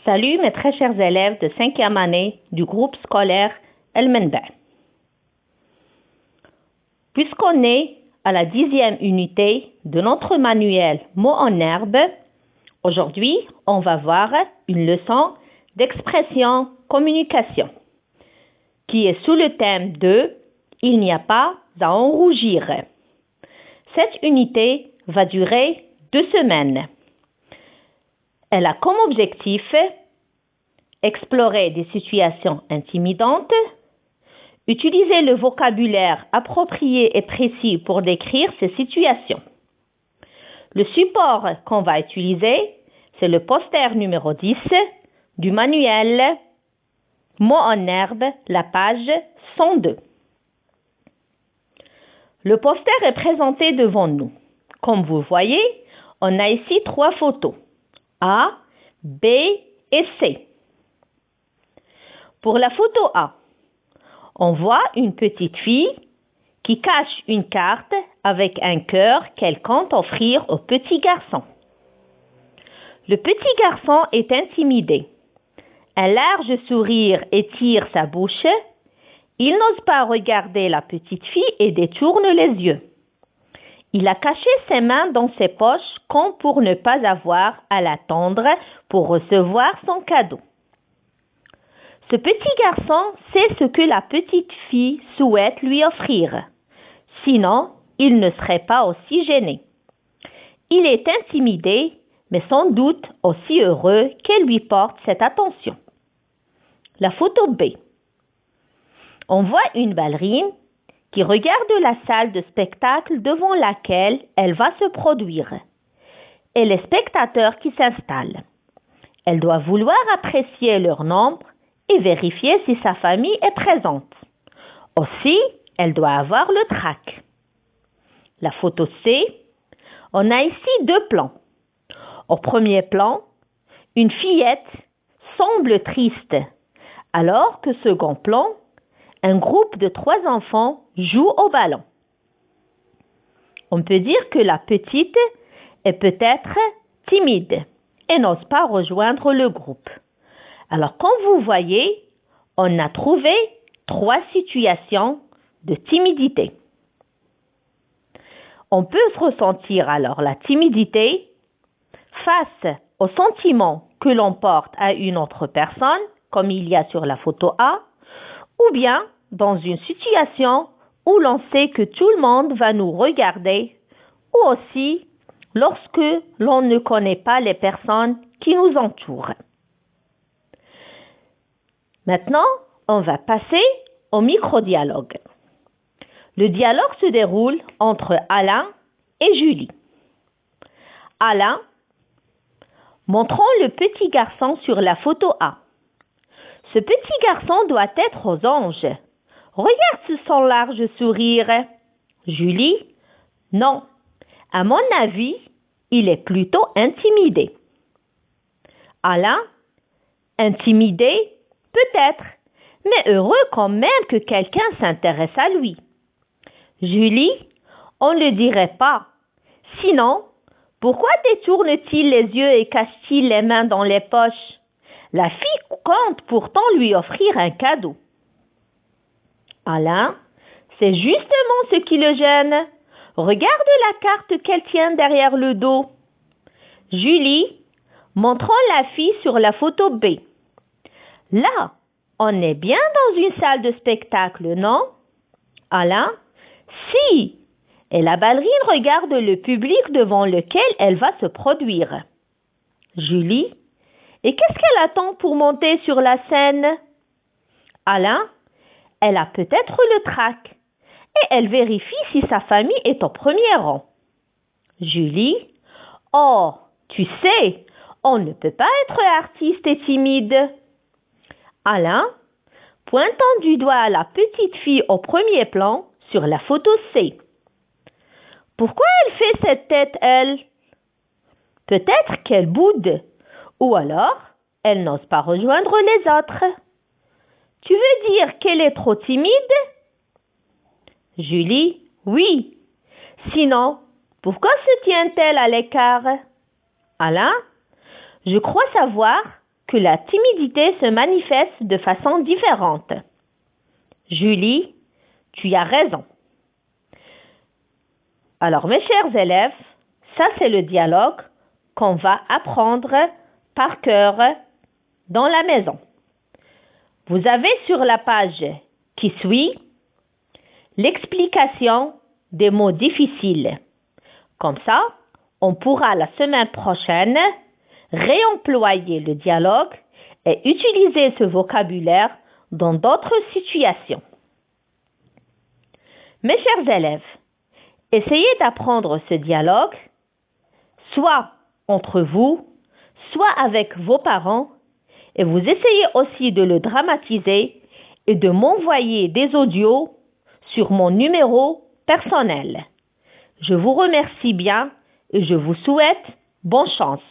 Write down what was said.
Salut mes très chers élèves de 5e année du groupe scolaire El Menba. Puisqu'on est à la 10e unité de notre manuel Mots en herbe, aujourd'hui on va voir une leçon d'expression communication qui est sous le thème de « Il n'y a pas à en rougir ». Cette unité va durer 2 semaines. Elle a comme objectif explorer des situations intimidantes, utiliser le vocabulaire approprié et précis pour décrire ces situations. Le support qu'on va utiliser, c'est le poster numéro 10 du manuel Mots en herbe, la page 102. Le poster est présenté devant nous. Comme vous voyez, on a ici 3 photos. A, B et C. Pour la photo A, on voit une petite fille qui cache une carte avec un cœur qu'elle compte offrir au petit garçon. Le petit garçon est intimidé. Un large sourire étire sa bouche. Il n'ose pas regarder la petite fille et détourne les yeux. Il a caché ses mains dans ses poches comme pour ne pas avoir à l'attendre pour recevoir son cadeau. Ce petit garçon sait ce que la petite fille souhaite lui offrir. Sinon, il ne serait pas aussi gêné. Il est intimidé, mais sans doute aussi heureux qu'elle lui porte cette attention. La photo B. On voit une ballerine qui regarde la salle de spectacle devant laquelle elle va se produire et les spectateurs qui s'installent. Elle doit vouloir apprécier leur nombre et vérifier si sa famille est présente. Aussi, elle doit avoir le trac. La photo C, on a ici 2 plans. Au premier plan, une fillette semble triste, alors que second plan, un groupe de 3 enfants joue au ballon. On peut dire que la petite est peut-être timide et n'ose pas rejoindre le groupe. Alors, comme vous voyez, on a trouvé 3 situations de timidité. On peut ressentir alors la timidité face au sentiment que l'on porte à une autre personne, comme il y a sur la photo A, ou bien dans une situation où l'on sait que tout le monde va nous regarder, ou aussi lorsque l'on ne connaît pas les personnes qui nous entourent. Maintenant, on va passer au micro-dialogue. Le dialogue se déroule entre Alain et Julie. Alain, montrons le petit garçon sur la photo A. Ce petit garçon doit être aux anges. Regarde son large sourire. Julie, non. À mon avis, il est plutôt intimidé. Alain, intimidé, peut-être, mais heureux quand même que quelqu'un s'intéresse à lui. Julie, on ne le dirait pas. Sinon, pourquoi détourne-t-il les yeux et cache-t-il les mains dans les poches? La fille compte pourtant lui offrir un cadeau. Alain, c'est justement ce qui le gêne. Regarde la carte qu'elle tient derrière le dos. Julie, montrons la fille sur la photo B. Là, on est bien dans une salle de spectacle, non? Alain, si. Et la ballerine regarde le public devant lequel elle va se produire. Julie, et qu'est-ce qu'elle attend pour monter sur la scène? Alain, elle a peut-être le trac et elle vérifie si sa famille est au premier rang. Julie, oh, tu sais, on ne peut pas être artiste et timide. Alain, pointant du doigt la petite fille au premier plan sur la photo C. Pourquoi elle fait cette tête, elle? Peut-être qu'elle boude, ou alors elle n'ose pas rejoindre les autres. Tu veux dire qu'elle est trop timide? Julie, oui. Sinon, pourquoi se tient-elle à l'écart? Alain, je crois savoir que la timidité se manifeste de façon différente. Julie, tu as raison. Alors, mes chers élèves, ça c'est le dialogue qu'on va apprendre par cœur dans la maison. Vous avez sur la page qui suit l'explication des mots difficiles. Comme ça, on pourra la semaine prochaine réemployer le dialogue et utiliser ce vocabulaire dans d'autres situations. Mes chers élèves, essayez d'apprendre ce dialogue, soit entre vous, soit avec vos parents, et vous essayez aussi de le dramatiser et de m'envoyer des audios sur mon numéro personnel. Je vous remercie bien et je vous souhaite bonne chance.